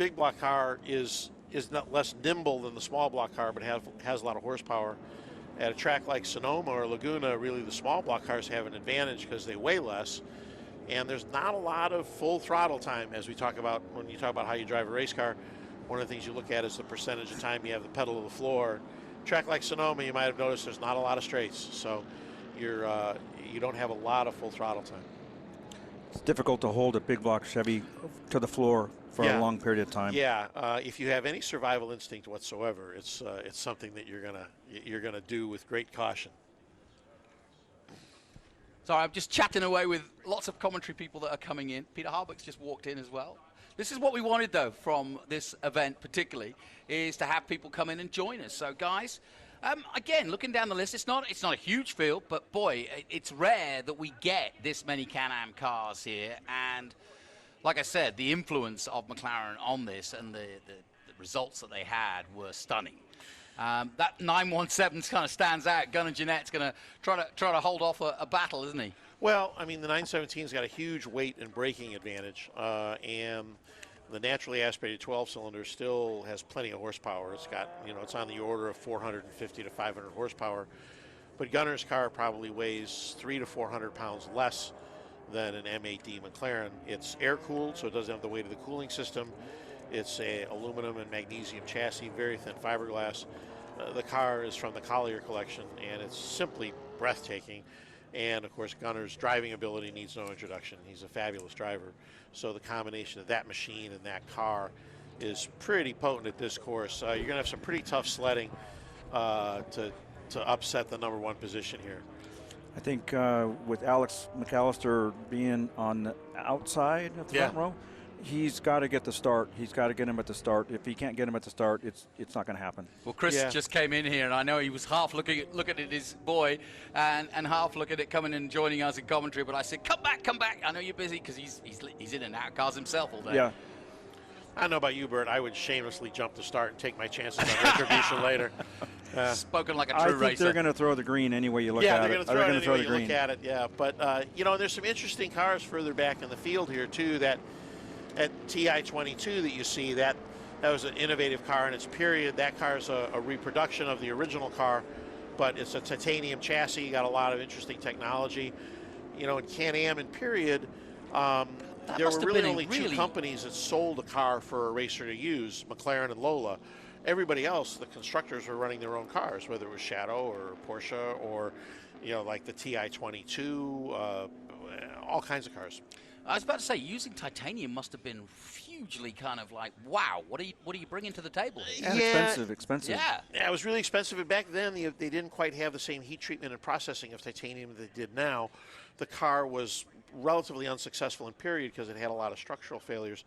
big block car is not less nimble than the small block car, but has a lot of horsepower. At a track like Sonoma or Laguna, really the small block cars have an advantage because they weigh less, and there's not a lot of full throttle time, as we talk about when you talk about how you drive a race car. One of the things you look at is the percentage of time you have the pedal to the floor. Track like Sonoma, you might have noticed there's not a lot of straights, so you don't have a lot of full throttle time. It's difficult to hold a big block Chevy to the floor for a long period of time. Yeah, if you have any survival instinct whatsoever, it's something that you're gonna do with great caution. So I'm just chatting away with lots of commentary people that are coming in. Peter Harbuck's just walked in as well. This is what we wanted, though, from this event particularly, is to have people come in and join us. So, guys, again, looking down the list, it's not a huge field, but boy, it's rare that we get this many Can-Am cars here. And like I said, the influence of McLaren on this and the results that they had were stunning. That 917 kind of stands out. Gunnar Jeanette's going to try to hold off a battle, isn't he? Well, I mean, the 917's got a huge weight and braking advantage, and the naturally aspirated 12-cylinder still has plenty of horsepower. It's got, it's on the order of 450 to 500 horsepower. But Gunnar's car probably weighs 300 to 400 pounds less than an M8D McLaren. It's air-cooled, so it doesn't have the weight of the cooling system. It's a aluminum and magnesium chassis, very thin fiberglass. The car is from the Collier collection, and it's simply breathtaking. And, of course, Gunnar's driving ability needs no introduction. He's a fabulous driver. So the combination of that machine and that car is pretty potent at this course. You're going to have some pretty tough sledding to upset the #1 position here. I think with Alex McAllister being on the outside of the front row, he's got to get the start. He's got to get him at the start. If he can't get him at the start, it's not going to happen. Well, Chris just came in here, and I know he was half looking at his boy and half looking at coming and joining us in commentary. But I said, come back. I know you're busy because he's in and out of cars himself all day. Yeah. I don't know about you, Bert. I would shamelessly jump the start and take my chances on retribution later. Spoken like a true racer. I think racer. they're going to throw the green any way you look at it. Yeah, they're going to throw it any way you look at it, yeah. But, there's some interesting cars further back in the field here, too, that at TI-22 that you see, that was an innovative car in its period. That car is a reproduction of the original car, but it's a titanium chassis, got a lot of interesting technology. In Can-Am in period, there were really only two companies that sold a car for a racer to use, McLaren and Lola. Everybody else, the constructors were running their own cars, whether it was Shadow or Porsche or, like the TI-22, all kinds of cars. I was about to say, using titanium must have been hugely kind of like, wow, what are you bringing to the table here? And expensive. Yeah, it was really expensive. And back then, they didn't quite have the same heat treatment and processing of titanium that they did now. The car was relatively unsuccessful in period because it had a lot of structural failures.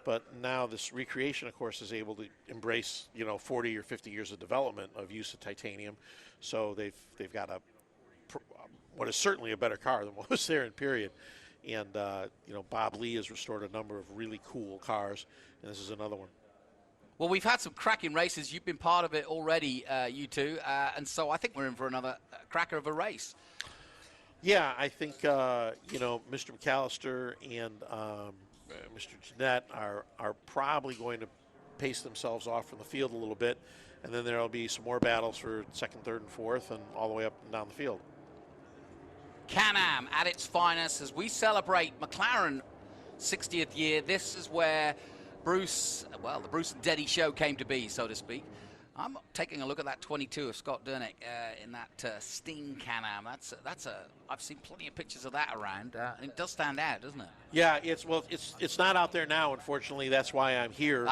But now this recreation, of course, is able to embrace, 40 or 50 years of development of use of titanium. So they've got what is certainly a better car than what was there in period. And, Bob Lee has restored a number of really cool cars, and this is another one. Well, we've had some cracking races. You've been part of it already, you two, and so I think we're in for another cracker of a race. Yeah, I think, Mr. McAllister and Mr. Jeanette are probably going to pace themselves off from the field a little bit, and then there will be some more battles for second, third, and fourth, and all the way up and down the field. Can-Am at its finest as we celebrate McLaren 60th year. This is where the Bruce and Deddy show came to be, so to speak. I'm taking a look at that 22 of Scott Durnick in that Sting Can-Am. I've seen plenty of pictures of that around, and it does stand out, doesn't it? Yeah, it's not out there now, unfortunately. That's why I'm here.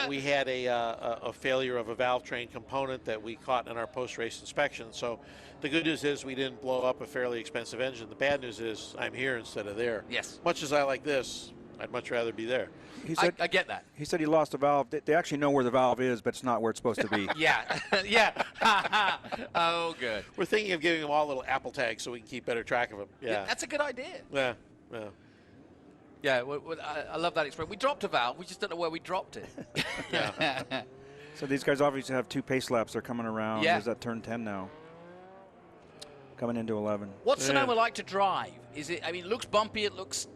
We had a failure of a valve train component that we caught in our post-race inspection. So the good news is we didn't blow up a fairly expensive engine. The bad news is I'm here instead of there. Yes. Much as I like this, I'd much rather be there. He said, I get that. He said he lost a valve. They actually know where the valve is, but it's not where it's supposed to be. Yeah. Oh, good. We're thinking of giving them all little Apple tags so we can keep better track of them. Yeah. That's a good idea. Yeah. Yeah, I love that expression. We dropped a valve. We just don't know where we dropped it. Yeah. So these guys obviously have two pace laps. They're coming around. Yeah. There's that turn 10 now. Coming into 11. What's Sonoma like to drive? Is it? I mean, it looks bumpy. It looks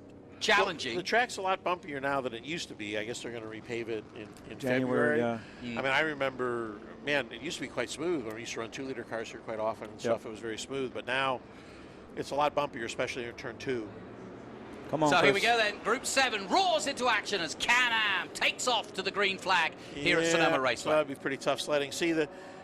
challenging. Well, the track's a lot bumpier now than it used to be. I guess they're going to repave it in January. February. Yeah. I mean, I remember, man, it used to be quite smooth. When we used to run 2-liter cars here quite often and stuff. It was very smooth. But now it's a lot bumpier, especially in turn 2. Come on, So Chris. here we go then. Group 7 roars into action as Can-Am takes off to the green flag here at Sonoma Raceway. So that'd be pretty tough sledding. See,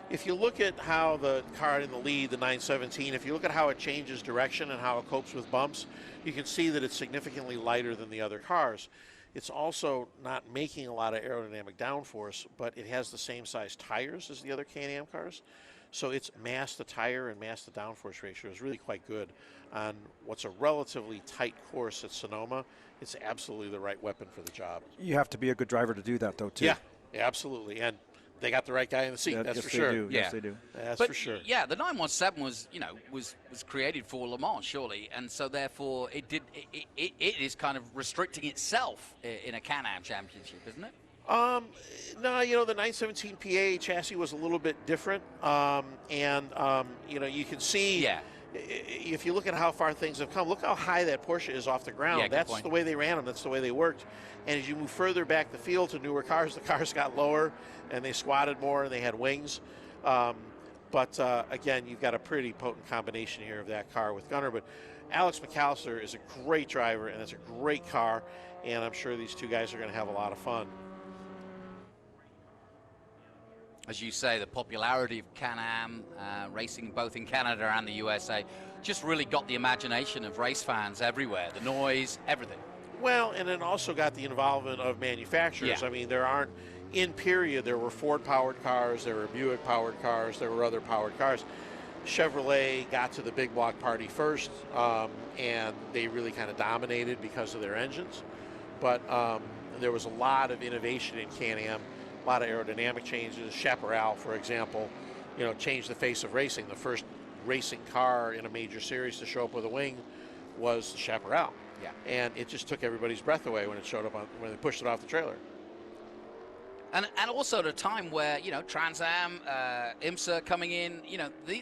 if you look at how the car in the lead, the 917, if you look at how it changes direction and how it copes with bumps, you can see that it's significantly lighter than the other cars. It's also not making a lot of aerodynamic downforce, but it has the same size tires as the other Can-Am cars. So its mass to tire and mass to downforce ratio is really quite good on what's a relatively tight course at Sonoma. It's absolutely the right weapon for the job. You have to be a good driver to do that, though, too. Yeah, absolutely. And they got the right guy in the seat, that's yes, for sure. They do. Yeah. Yes, they do. That's But for sure. yeah, the 917 was, was created for Le Mans, surely, and so therefore it is kind of restricting itself in a Can-Am championship, isn't it? No, the 917 PA chassis was a little bit different, you can see. Yeah. If you look at how far things have come, look how high that Porsche is off the ground. Yeah, good That's point. the way they ran them. That's the way they worked. And as you move further back the field to newer cars, the cars got lower and they squatted more and they had wings. Again, you've got a pretty potent combination here of that car with Gunnar. But Alex McAllister is a great driver and it's a great car. And I'm sure these two guys are going to have a lot of fun. As you say, the popularity of Can-Am racing both in Canada and the USA just really got the imagination of race fans everywhere. The noise, everything. Well, and it also got the involvement of manufacturers. Yeah. I mean, there were Ford-powered cars, there were Buick-powered cars, there were other powered cars. Chevrolet got to the big block party first, and they really kind of dominated because of their engines. But there was a lot of innovation in Can-Am. A lot of aerodynamic changes. Chaparral, for example, changed the face of racing. The first racing car in a major series to show up with a wing was the Chaparral. Yeah. And it just took everybody's breath away when it showed up when they pushed it off the trailer. And also at a time where, Trans Am, IMSA coming in,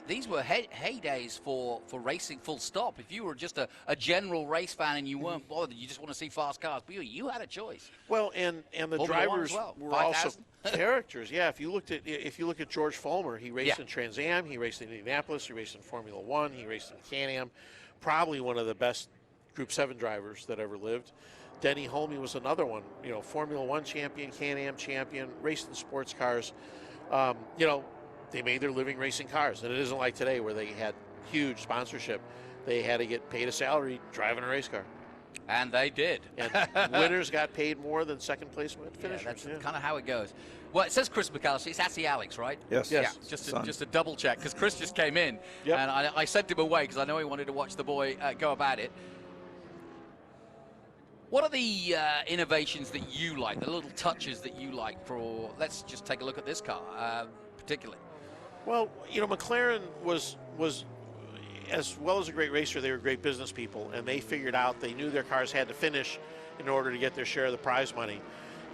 these were heydays for racing full stop. If you were just a general race fan and you weren't bothered, you just want to see fast cars, but you had a choice. Well, and the Formula drivers well, were 5,000. also characters. Yeah, if you look at George Fulmer, he raced in Trans Am, he raced in Indianapolis, he raced in Formula One, he raced in Can-Am. Probably one of the best Group 7 drivers that ever lived. Denny Holme was another one, Formula One champion, Can-Am champion, raced in sports cars. They made their living racing cars. And it isn't like today where they had huge sponsorship. They had to get paid a salary driving a race car. And they did. And winners got paid more than second place finishers. That's kind of how it goes. Well, it says Chris McAllister. It's actually Alex, right? Yes. Yes. Yeah, just a double check, because Chris just came in. Yep. And I sent him away because I know he wanted to watch the boy go about it. What are the innovations that you like, the little touches that you like for, let's just take a look at this car, particularly? Well, McLaren was as well as a great racer, they were great business people, and they figured out they knew their cars had to finish in order to get their share of the prize money.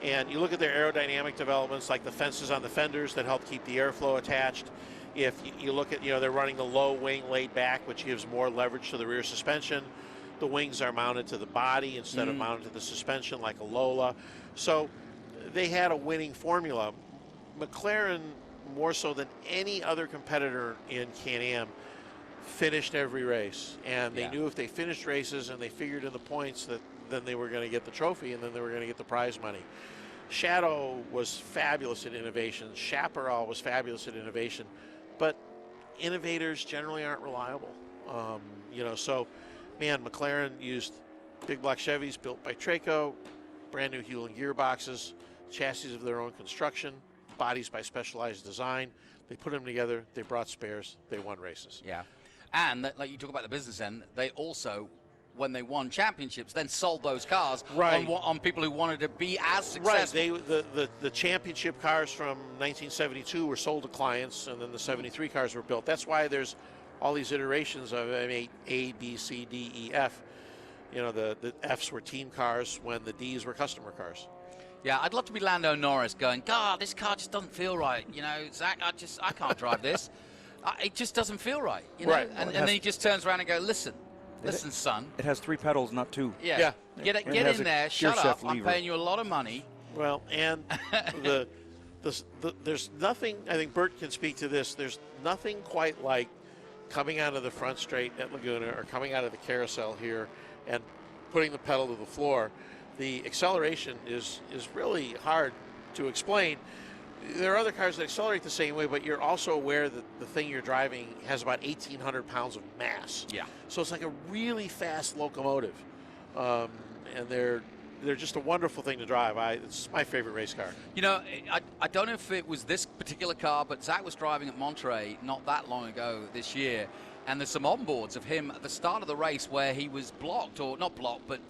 And you look at their aerodynamic developments, like the fences on the fenders that help keep the airflow attached. If you look at, they're running the low wing laid back, which gives more leverage to the rear suspension. The wings are mounted to the body instead of mounted to the suspension like a Lola. So they had a winning formula. McLaren, more so than any other competitor in Can-Am, finished every race. And they knew if they finished races and they figured in the points that then they were going to get the trophy and then they were going to get the prize money. Shadow was fabulous at innovation. Chaparral was fabulous at innovation. But innovators generally aren't reliable. So, man, McLaren used big block Chevys built by Traco, brand new Hewlett gearboxes, chassis of their own construction, bodies by Specialized Design. They put them together, they brought spares, they won races. Yeah. And like you talk about the business end, they also, when they won championships, then sold those cars on people who wanted to be as successful. Right. The championship cars from 1972 were sold to clients, and then the 73 cars were built. That's why there's all these iterations of M8, A, B, C, D, E, F. The Fs were team cars when the Ds were customer cars. Yeah, I'd love to be Lando Norris going, God, this car just doesn't feel right. Zach, I can't drive this. It just doesn't feel right. Right. And then he just turns around and goes, listen, Listen, son. It has 3 pedals, not 2. Yeah. Yeah. Get And it in has a there. gear Shut up. shift I'm lever. paying you a lot of money. Well, and there's nothing, I think Bert can speak to this, there's nothing quite like coming out of the front straight at Laguna or coming out of the carousel here and putting the pedal to the floor. The acceleration is really hard to explain. There are other cars that accelerate the same way, but you're also aware that the thing you're driving has about 1,800 pounds of mass. Yeah. So it's like a really fast locomotive. And they're just a wonderful thing to drive. It's my favorite race car. You know, I don't know if it was this particular car, but Zach was driving at Monterey not that long ago this year, and there's some onboards of him at the start of the race where he was blocked, or not blocked, but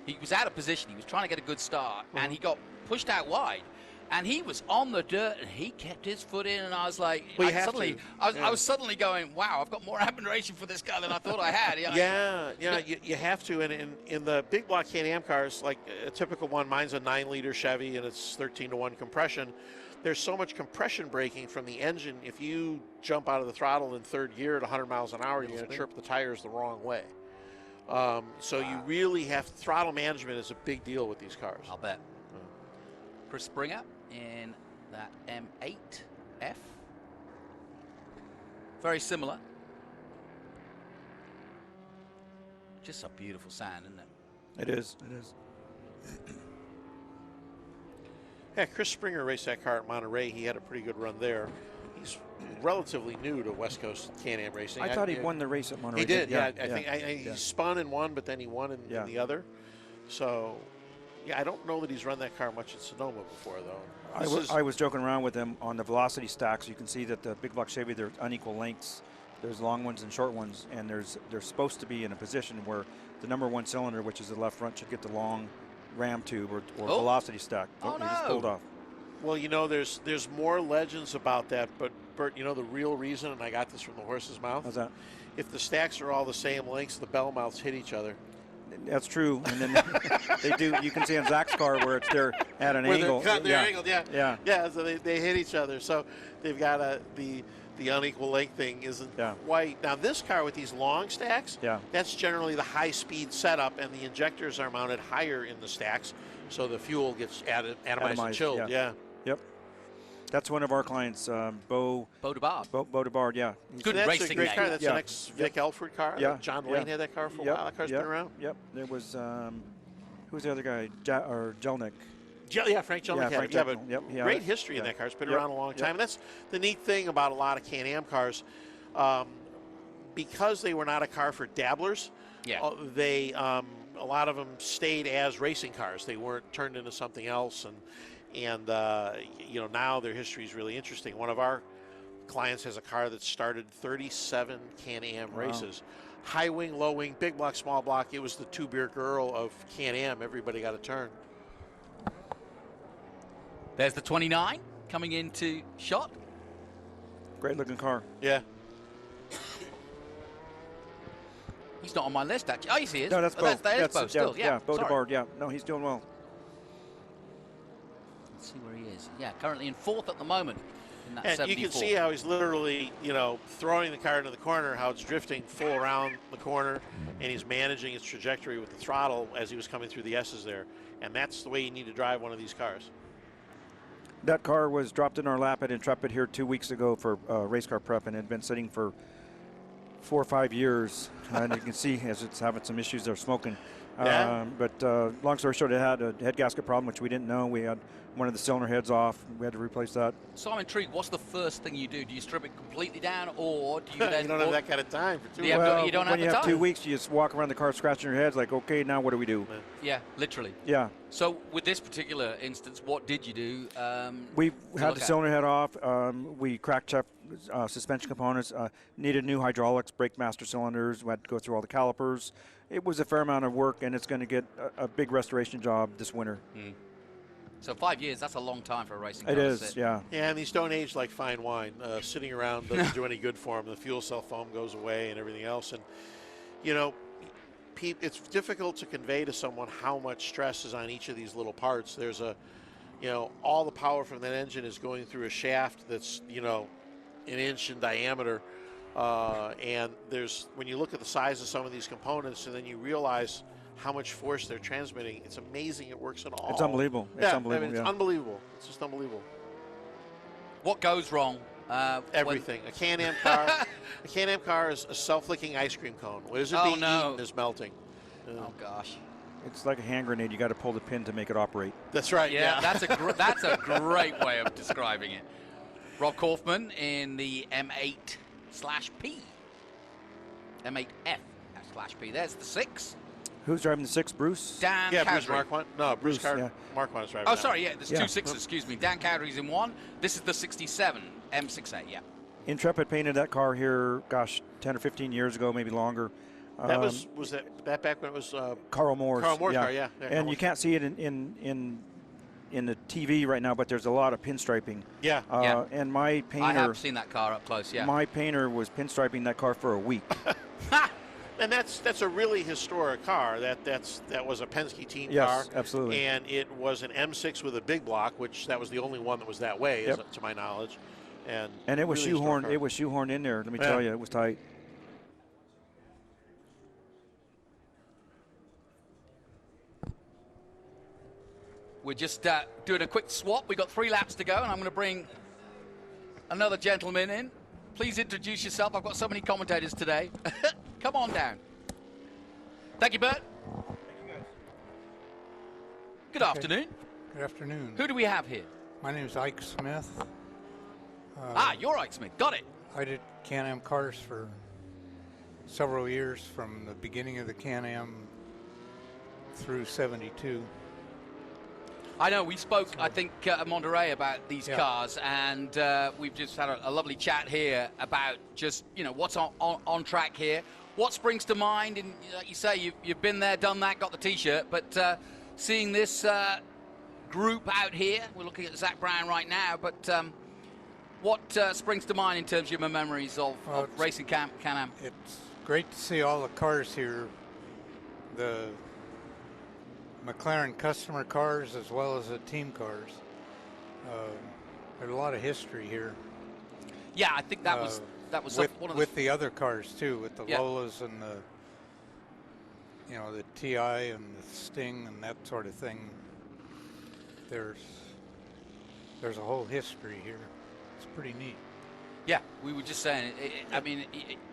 he was out of position. He was trying to get a good start, and he got pushed out wide. And he was on the dirt, and he kept his foot in, and I was like, I was suddenly going, wow, I've got more admiration for this guy than I thought I had. You have to. And in the big block Can-Am cars, like a typical one, mine's a 9-liter Chevy, and it's 13-to-1 compression. There's so much compression braking from the engine. If you jump out of the throttle in third gear at 100 miles an hour, you're going to trip the tires the wrong way. So you really have throttle management is a big deal with these cars. I'll bet. Chris Springer in that M8F. Very similar. Just a beautiful sound, isn't it? It is. It is. Yeah, Chris Springer raced that car at Monterey. He had a pretty good run there. He's relatively new to West Coast Can-Am racing. I thought he won the race at Monterey. He did, yeah. I think he spun in one, but then he won in the other. So, yeah, I don't know that he's run that car much at Sonoma before, though. I was joking around with him on the velocity stacks. You can see that the big block Chevy, they're unequal lengths. There's long ones and short ones, and they're supposed to be in a position where the number 1 cylinder, which is the left front, should get the long ram tube or velocity stack. Oh, he just pulled off. Well, you know, there's more legends about that, but Bert, you know the real reason, and I got this from the horse's mouth? How's that? If the stacks are all the same lengths, the bell mouths hit each other. That's true, and then they do. You can see on Zach's car where they're at an angle. They're angled, yeah. So they hit each other. So they've got the unequal length thing isn't quite. Now this car with these long stacks, that's generally the high-speed setup, and the injectors are mounted higher in the stacks, so the fuel gets atomized and chilled. Yeah. Yep. That's one of our clients, Bo DeBard. Bo DeBard, yeah. Good that's racing a great name. car. That's an ex-Vic Elford car. Yeah. John Wayne had that car for a while. That car's been around. Yep. There was, who was the other guy? Jelnick. Frank Jelnick had it. But great history in that car. It's been around a long time. And that's the neat thing about a lot of Can-Am cars. Because they were not a car for dabblers, they a lot of them stayed as racing cars. They weren't turned into something else. And you know, now their history is really interesting. One of our clients has a car that started 37 Can-Am races. High wing, low wing, big block, small block. It was the two-beer girl of Can-Am. Everybody got a turn. There's the 29 coming into shot. Great looking car. Yeah. He's not on my list, actually. Oh, yes, he is. No, that's Bo. That is Bo still. Yeah, Bo DeBard. Yeah, no, he's doing well. Let's see where he is. Yeah, currently in 4th at the moment. In that And 74. you can see how he's literally, you know, throwing the car into the corner, how it's drifting full around the corner, and he's managing its trajectory with the throttle as he was coming through the S's there. And that's the way you need to drive one of these cars. That car was dropped in our lap at Intrepid here 2 weeks ago for race car prep, and it had been sitting for 4 or 5 years. And you can see as it's having some issues, they're smoking. But long story short, it had a head gasket problem, which we didn't know. We had one of the cylinder heads off. We had to replace that. So I'm intrigued. What's the first thing you do? Do you strip it completely down, or do you then? You don't have that kind of time for 2 weeks. Well, you don't when have you the have time. 2 weeks, you just walk around the car scratching your heads like, okay, now what do we do? Yeah, literally. Yeah. So with this particular instance, what did you do? We had the cylinder head off. We cracked checked suspension components, needed new hydraulics, brake master cylinders. We had to go through all the calipers. It was a fair amount of work, and it's going to get a big restoration job this winter. So 5 years, that's a long time for a racing car. It is, yeah. Yeah, and these don't age like fine wine. Sitting around doesn't do any good for them. The fuel cell foam goes away and everything else. And, you know, it's difficult to convey to someone how much stress is on each of these little parts. There's you know, all the power from that engine is going through a shaft that's, you know, an inch in diameter. And when you look at the size of some of these components, and then you realize how much force they're transmitting, it's amazing it works at all. It's unbelievable. It's unbelievable. I mean, it's unbelievable. It's just unbelievable. What goes wrong? Everything. A Can-Am car. A Can-Am car is a self-licking ice cream cone. What is it being eaten is melting. Oh gosh. It's like a hand grenade. You got to pull the pin to make it operate. That's right. Yeah, that's a great way of describing it. Rob Kaufman in the M8/P. M8F/P. There's the 6. Who's driving the 6, Bruce? Dan Bruce Cowdery. Marquardt. No, Bruce Marquardt is driving. Oh, that. sorry, yeah, there's 2 6s, excuse me. Dan Cowdery's in 1. This is the 67 M68, yeah. Intrepid painted that car here, gosh, 10 or 15 years ago, maybe longer. That was that back when it was Carl Moore's. Carl Moore's car, yeah. And you can't see it in the TV right now, but there's a lot of pinstriping. Yeah. And my painter. I have seen that car up close, yeah. My painter was pinstriping that car for a week. And that's a really historic car. That was a Penske team car. Yes, absolutely. And it was an M6 with a big block, which that was the only one that was that way, to my knowledge. And it was really shoehorned. It was shoehorned in there. Let me tell you, it was tight. We're just doing a quick swap. We've got 3 laps to go, and I'm going to bring another gentleman in. Please introduce yourself. I've got so many commentators today. Come on down. Thank you, Bert. Good afternoon. Good afternoon. Who do we have here? My name is Ike Smith. You're Ike Smith. Got it. I did Can-Am cars for several years, from the beginning of the Can-Am through 72. I know we spoke, I think, at Monterey about these cars, and we've just had a lovely chat here about just, what's on track here. What springs to mind? And like you say, you've been there, done that, got the T-shirt, but seeing this group out here, we're looking at Zach Brown right now, but what springs to mind in terms of your memories of racing Can-Am? It's great to see all the cars here, the McLaren customer cars as well as the team cars. There's a lot of history here. Yeah, I think that was one of the other cars too, with the Lolas and the TI and the Sting and that sort of thing. There's a whole history here. It's pretty neat. Yeah, we were just saying.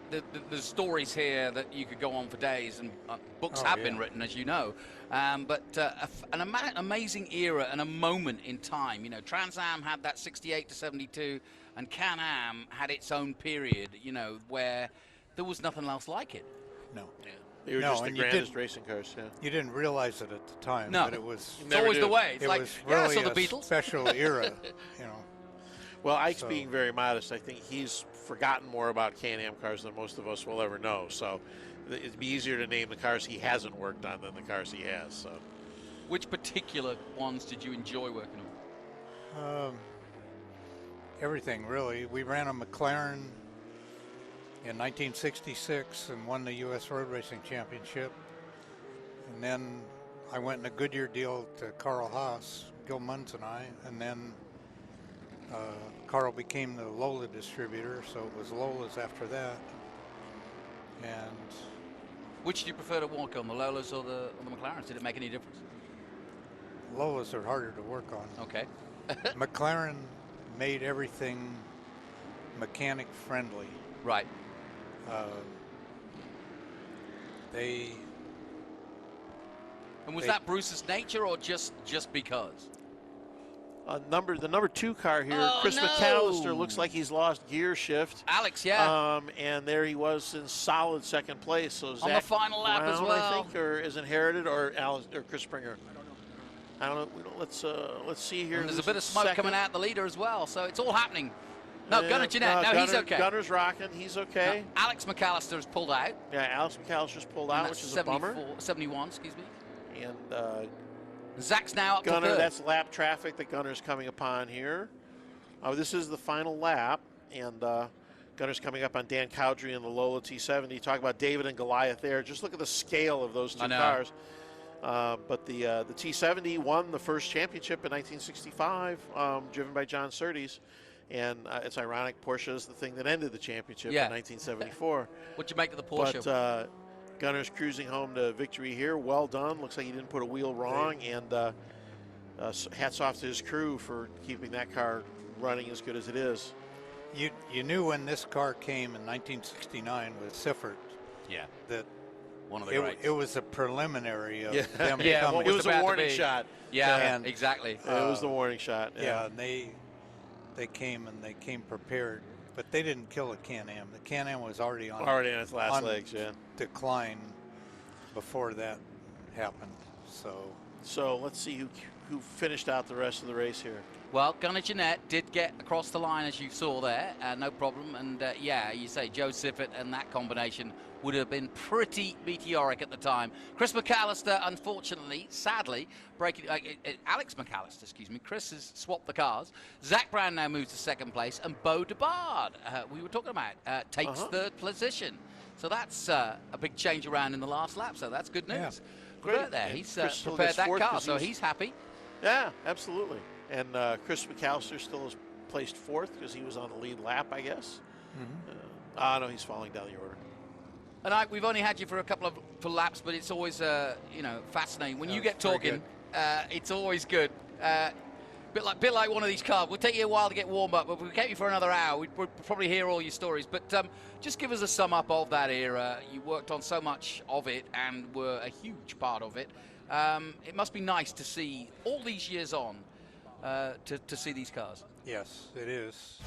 The stories here that you could go on for days, and books have been written, as you know. But an amazing era and a moment in time. Trans Am had that 68 to 72, and Can-Am had its own period. Where there was nothing else like it. No. Yeah. They were just the grandest racing cars. Yeah. You didn't realize it at the time. No, but it was. It's always the way. It's it was really so the a Beatles. special era. Well, Ike's being very modest. I think he's forgotten more about Can-Am cars than most of us will ever know. So it'd be easier to name the cars he hasn't worked on than the cars he has. So, which particular ones did you enjoy working on? Everything, really. We ran a McLaren in 1966 and won the U.S. Road Racing Championship. And then I went in a Goodyear deal to Carl Haas, Gil Munz and I, and then Carl became the Lola distributor, so it was Lola's after that. And which do you prefer to work on, the Lolas or the McLarens? Did it make any difference? Lolas are harder to work on. Okay. McLaren made everything mechanic friendly. Right. And was that Bruce's nature, or just because? The number 2 car here, Chris McAllister, looks like he's lost gear shift. Alex, yeah. And there he was in solid second place. So Zach on the final lap Brown, as well, I think, or is inherited, or Chris Springer. I don't know. Let's see here. And there's a bit of smoke coming out the leader as well, so it's all happening. No, Gunnar Jeanette. No, he's okay. Gunner's rocking. He's okay. No, Alex McAllister's pulled out. Yeah, Alex McAllister's pulled out, which is a bummer. 71, excuse me. And Zach's now up Gunner, to third. that's lap traffic that Gunner's coming upon here. This is the final lap, and Gunner's coming up on Dan Cowdery in the Lola T70. Talk about David and Goliath there. Just look at the scale of those two cars. But the T70 won the first championship in 1965, driven by John Surtees. And it's ironic, Porsche is the thing that ended the championship Yeah. in 1974. What'd you make of the Porsche? But Gunner's cruising home to victory here. Well done. Looks like he didn't put a wheel wrong. And hats off to his crew for keeping that car running as good as it is. You knew when this car came in 1969 with Siffert Yeah. that One of the greats. it was a preliminary of Yeah. them Yeah, coming. what It was about a to warning be? shot. Yeah, And, exactly. It was the warning shot. Yeah, and they came prepared, but they didn't kill the Can-Am. The Can-Am was already on its last on legs, yeah. decline before that happened. So let's see who finished out the rest of the race here. Well, Gunnar Jeanette did get across the line, as you saw there, no problem. And yeah, you say Joe Siffert and that combination would have been pretty meteoric at the time. Chris McAllister, unfortunately, sadly, breaking. Alex McAllister, excuse me. Chris has swapped the cars. Zach Brown now moves to second place, and Beau DeBard, we were talking about, takes third position. So that's a big change around in the last lap. So that's good news. Yeah. Great. There, And he's Chris still prepared gets that fourth car, 'cause so he's happy. Yeah, absolutely. And Chris McAllister still is placed fourth because he was on the lead lap, I guess. No, he's falling down the order. And we've only had you for a couple of laps, but it's always fascinating when you get very talking. It's always good. Bit like one of these cars. We'll take you a while to get warmed up, but if we kept you for another hour, we'd probably hear all your stories. But just give us a sum up of that era. You worked on so much of it and were a huge part of it. It must be nice to see all these years on, to see these cars. Yes, it is.